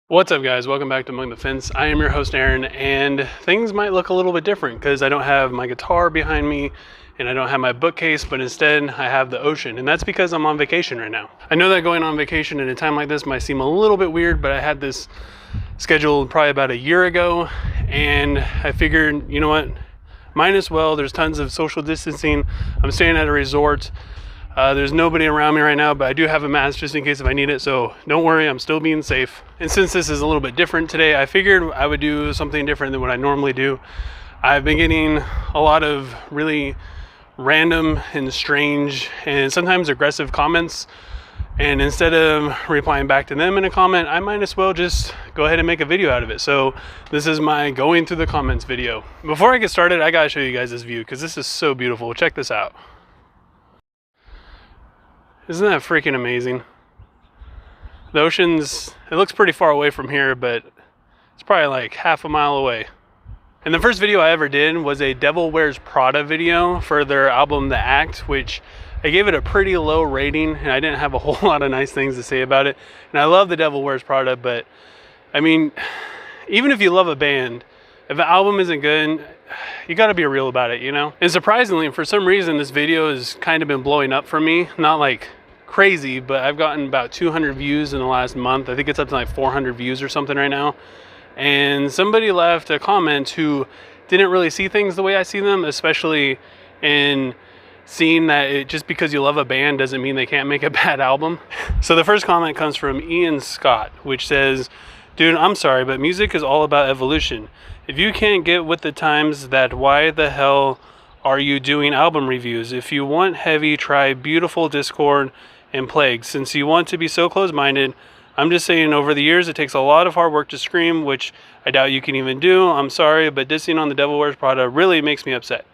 What's up, guys? Welcome back to Among the Fence. I am your host, Aaron, and things might look a little bit different because I don't have my guitar behind me and I don't have my bookcase, but instead I have the ocean, and that's because I'm on vacation right now. I know that going on vacation at a time like this might seem a little bit weird, but I had this scheduled probably about a year ago, and I figured, you know what, might as well. There's tons of social distancing. I'm staying at a resort. There's nobody around me right now, but I do have a mask just in case if I need it, so don't worry, I'm still being safe. And since this is a little bit different today, I figured I would do something different than what I normally do. I've been getting a lot of really random and strange and sometimes aggressive comments, and instead of replying back to them in a comment, I might as well just go ahead and make a video out of it. So this is my going through the comments video. Before I get started, I gotta show you guys this view because this is so beautiful. Check this out. Isn't that freaking amazing? The ocean's, it looks pretty far away from here, but it's probably like half a mile away. And the first video I ever did was a Devil Wears Prada video for their album The Act, which I gave it a pretty low rating, and I didn't have a whole lot of nice things to say about it. And I love The Devil Wears Prada, but I mean, even if you love a band, if the album isn't good, you gotta be real about it, you know? And surprisingly, for some reason, this video has kind of been blowing up for me. Not like crazy, but I've gotten about 200 views in the last month. I think it's up to like 400 views or something right now. And somebody left a comment who didn't really see things the way I see them, especially in seeing that just because you love a band doesn't mean they can't make a bad album. So the first comment comes from Ian Scott, which says, "Dude, I'm sorry, but music is all about evolution. If you can't get with the times, that why the hell are you doing album reviews? If you want heavy, try Beautiful, Discord, and Plague. Since you want to be so close-minded, I'm just saying over the years it takes a lot of hard work to scream, which I doubt you can even do. I'm sorry, but dissing on the Devil Wears Prada really makes me upset.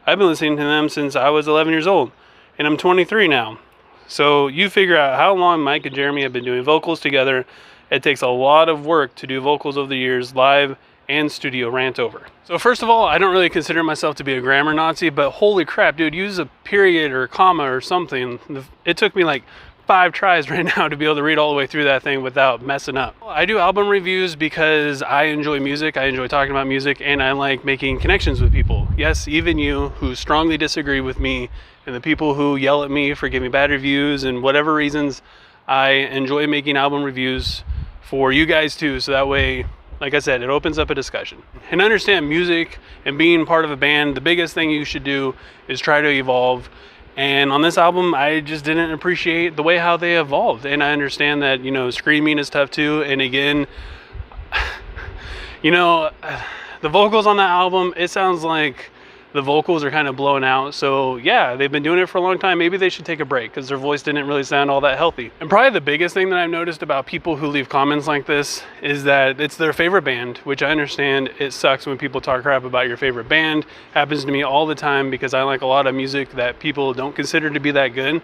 I've been listening to them since I was 11 years old, and I'm 23 now. So you figure out how long Mike and Jeremy have been doing vocals together. It takes a lot of work to do vocals over the years, live and studio rant over." So first of all, I don't really consider myself to be a grammar Nazi, but holy crap, dude, use a period or comma or something. It took me like 5 tries right now to be able to read all the way through that thing without messing up. I do album reviews because I enjoy music, I enjoy talking about music, and I like making connections with people. Yes, even you who strongly disagree with me, and the people who yell at me for giving bad reviews and whatever reasons, I enjoy making album reviews for you guys too, so that way, like I said, it opens up a discussion. And understand, music and being part of a band, the biggest thing you should do is try to evolve. And on this album, I just didn't appreciate the way how they evolved. And I understand that, you know, screaming is tough too. And again, you know, the vocals on that album, it sounds like the vocals are kind of blown out. So yeah, they've been doing it for a long time. Maybe they should take a break because their voice didn't really sound all that healthy. And probably the biggest thing that I've noticed about people who leave comments like this is that it's their favorite band, which I understand it sucks when people talk crap about your favorite band. Happens to me all the time because I like a lot of music that people don't consider to be that good.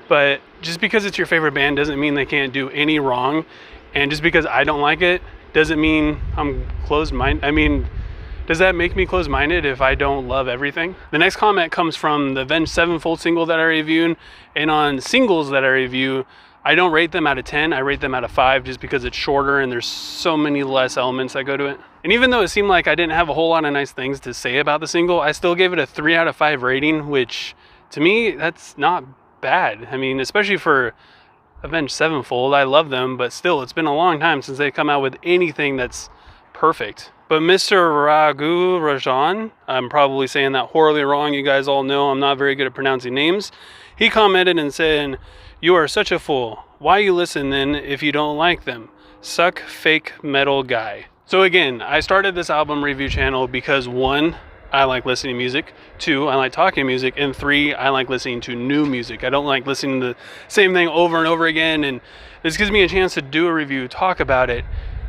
But just because it's your favorite band doesn't mean they can't do any wrong. And just because I don't like it doesn't mean I'm closed-minded. I mean, does that make me closed-minded if I don't love everything? The next comment comes from the Avenged Sevenfold single that I reviewed. And on singles that I review, I don't rate them out of 10. I rate them out of 5 just because it's shorter and there's so many less elements that go to it. And even though it seemed like I didn't have a whole lot of nice things to say about the single, I still gave it a 3 out of 5 rating, which to me, that's not bad. I mean, especially for Avenged Sevenfold, I love them, but still, it's been a long time since they've come out with anything that's perfect. But Mr. Raghu Rajan, I'm probably saying that horribly wrong. You guys all know I'm not very good at pronouncing names. He commented and said, "You are such a fool. Why you listen then if you don't like them? Suck fake metal guy." So again, I started this album review channel because 1, I like listening to music, 2, I like talking music, and 3, I like listening to new music. I don't like listening to the same thing over and over again, and this gives me a chance to do a review, talk about it,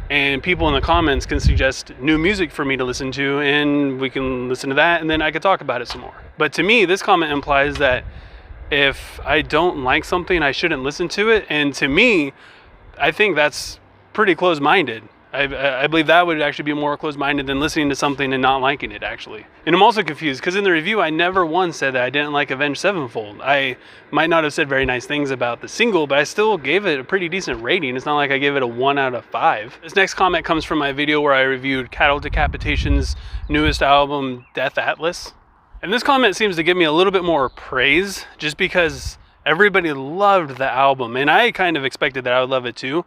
and people in the comments can suggest new music for me to listen to, and we can listen to that, and then I could talk about it some more. But to me, this comment implies that if I don't like something, I shouldn't listen to it, and to me, I think that's pretty close-minded. I believe that would actually be more closed-minded than listening to something and not liking it, actually. And I'm also confused because in the review, I never once said that I didn't like Avenged Sevenfold. I might not have said very nice things about the single, but I still gave it a pretty decent rating. It's not like I gave it a 1 out of 5. This next comment comes from my video where I reviewed Decapitations' newest album, Death Atlas. And this comment seems to give me a little bit more praise just because everybody loved the album. And I kind of expected that I would love it too.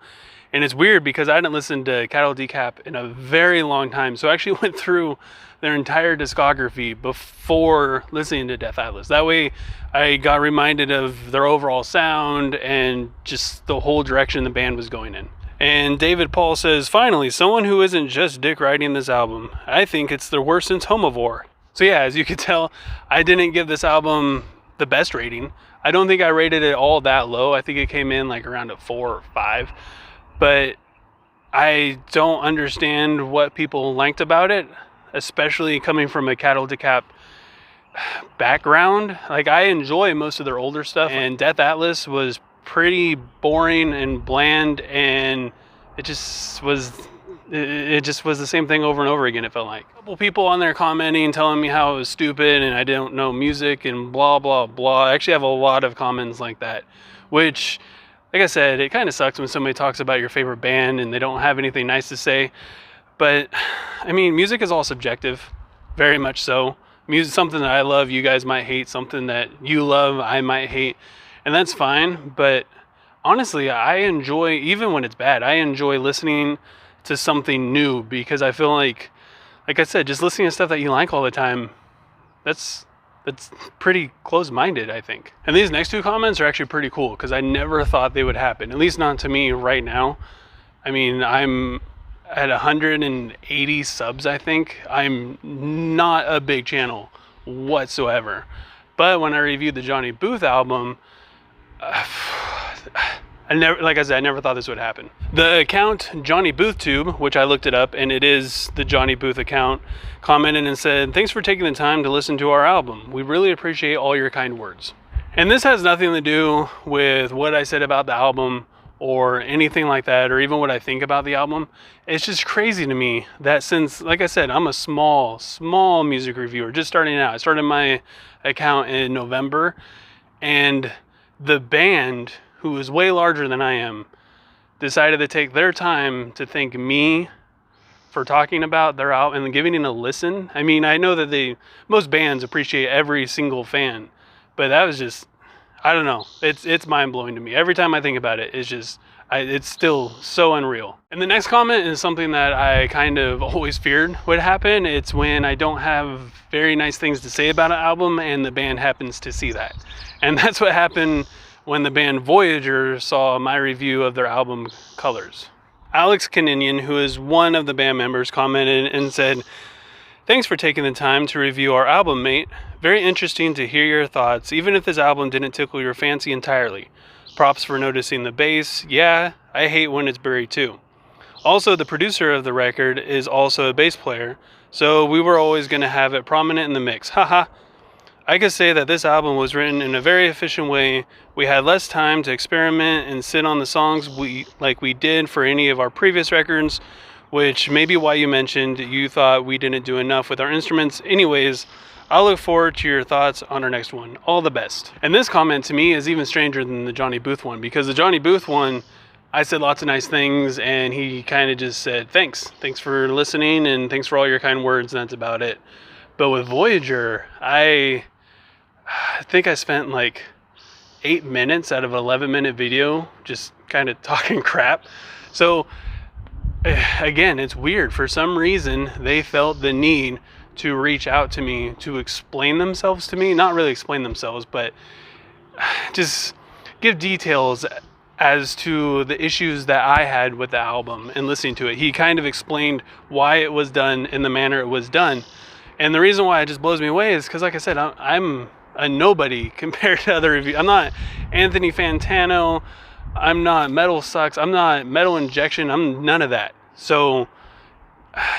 And it's weird because I hadn't listened to Decap in a very long time. So I actually went through their entire discography before listening to Death Atlas. That way I got reminded of their overall sound and just the whole direction the band was going in. And David Paul says, finally, someone who isn't just dick riding this album. I think it's the worst since Homivore. So yeah, as you can tell, I didn't give this album the best rating. I don't think I rated it all that low. I think it came in like around a 4 or 5. But I don't understand what people liked about it, especially coming from a Decap background. Like, I enjoy most of their older stuff, and Death Atlas was pretty boring and bland, and it just was the same thing over and over again, it felt like. A couple people on there commenting, telling me how it was stupid and I didn't know music and blah, blah, blah. I actually have a lot of comments like that, which, like I said, it kind of sucks when somebody talks about your favorite band and they don't have anything nice to say. But, I mean, music is all subjective, very much so. Music, something that I love, you guys might hate. Something that you love, I might hate. And that's fine. But honestly, I enjoy, even when it's bad, I enjoy listening to something new because I feel like I said, just listening to stuff that you like all the time, that's pretty close-minded, I think. And these next two comments are actually pretty cool because I never thought they would happen, at least not to me right now. I mean, I'm at 180 subs, I think. I'm not a big channel whatsoever. But when I reviewed the Johnny Booth album, I never thought this would happen. The account Johnny Booth Tube, which I looked it up, and it is the Johnny Booth account, commented and said, thanks for taking the time to listen to our album. We really appreciate all your kind words. And this has nothing to do with what I said about the album or anything like that, or even what I think about the album. It's just crazy to me that since, like I said, I'm a small music reviewer, just starting out. I started my account in November, and the band, who is way larger than I am, decided to take their time to thank me for talking about their album and giving it a listen. I mean, I know that most bands appreciate every single fan, but that was just, I don't know. It's mind-blowing to me. Every time I think about it, it's still so unreal. And the next comment is something that I kind of always feared would happen. It's when I don't have very nice things to say about an album and the band happens to see that. And that's what happened when the band Voyager saw my review of their album Colors. Alex Kaninian, who is one of the band members, commented and said, thanks for taking the time to review our album, mate. Very interesting to hear your thoughts, even if this album didn't tickle your fancy entirely. Props for noticing the bass. Yeah, I hate when it's buried too. Also, the producer of the record is also a bass player, so we were always going to have it prominent in the mix. Haha. I could say that this album was written in a very efficient way. We had less time to experiment and sit on the songs like we did for any of our previous records, which may be why you mentioned you thought we didn't do enough with our instruments. Anyways, I'll look forward to your thoughts on our next one. All the best. And this comment to me is even stranger than the Johnny Booth one, because the Johnny Booth one, I said lots of nice things and he kind of just said, thanks for listening and thanks for all your kind words, and that's about it. But with Voyager, I think I spent like 8 minutes out of an 11-minute video just kind of talking crap. So again, it's weird. For some reason, they felt the need to reach out to me to explain themselves to me. Not really explain themselves, but just give details as to the issues that I had with the album and listening to it. He kind of explained why it was done in the manner it was done. And the reason why it just blows me away is because, like I said, I'm a nobody compared to other reviews. I'm not Anthony Fantano. I'm not Metal Sucks. I'm not Metal Injection. I'm none of that. So,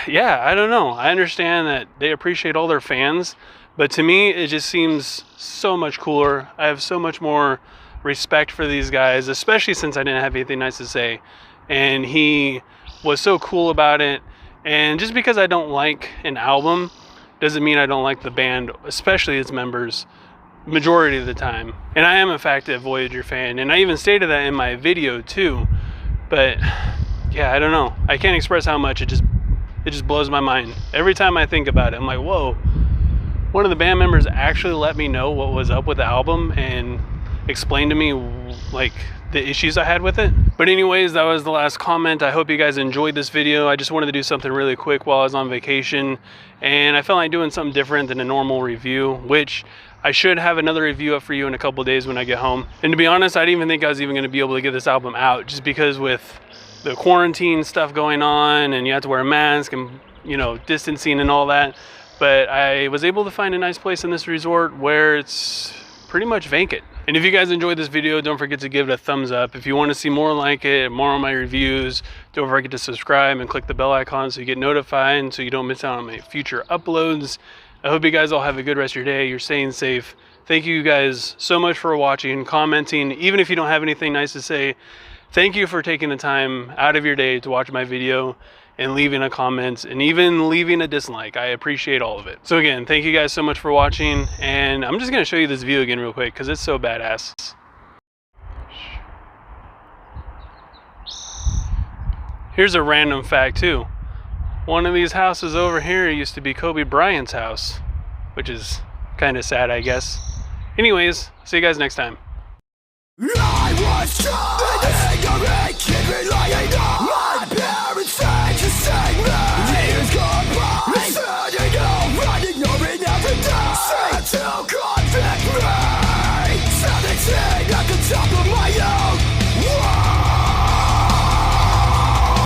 yeah, I don't know. I understand that they appreciate all their fans, but to me, it just seems so much cooler. I have so much more respect for these guys, especially since I didn't have anything nice to say. And he was so cool about it. And just because I don't like an album doesn't mean I don't like the band, especially its members, majority of the time. And I am in fact a Voyager fan, and I even stated that in my video too. But yeah, I don't know, I can't express how much it just blows my mind every time I think about it. I'm like, whoa, one of the band members actually let me know what was up with the album and explained to me like the issues I had with it. But anyways, that was the last comment. I hope you guys enjoyed this video. I just wanted to do something really quick while I was on vacation, and I felt like doing something different than a normal review, which I should have another review up for you in a couple days when I get home. And to be honest, I didn't even think I was even going to be able to get this album out, just because with the quarantine stuff going on and you have to wear a mask and, you know, distancing and all that. But I was able to find a nice place in this resort where it's pretty much vacant. And if you guys enjoyed this video, don't forget to give it a thumbs up. If you want to see more like it, more on my reviews, don't forget to subscribe and click the bell icon so you get notified and so you don't miss out on my future uploads. I hope you guys all have a good rest of your day. You're staying safe. Thank you guys so much for watching, commenting, even if you don't have anything nice to say. Thank you for taking the time out of your day to watch my video and leaving a comment and even leaving a dislike. I appreciate all of it. So again, thank you guys so much for watching, and I'm just gonna show you this view again real quick because it's so badass. Here's a random fact too. One of these houses over here used to be Kobe Bryant's house, which is kind of sad, I guess. Anyways, see you guys next time. I was trying to make it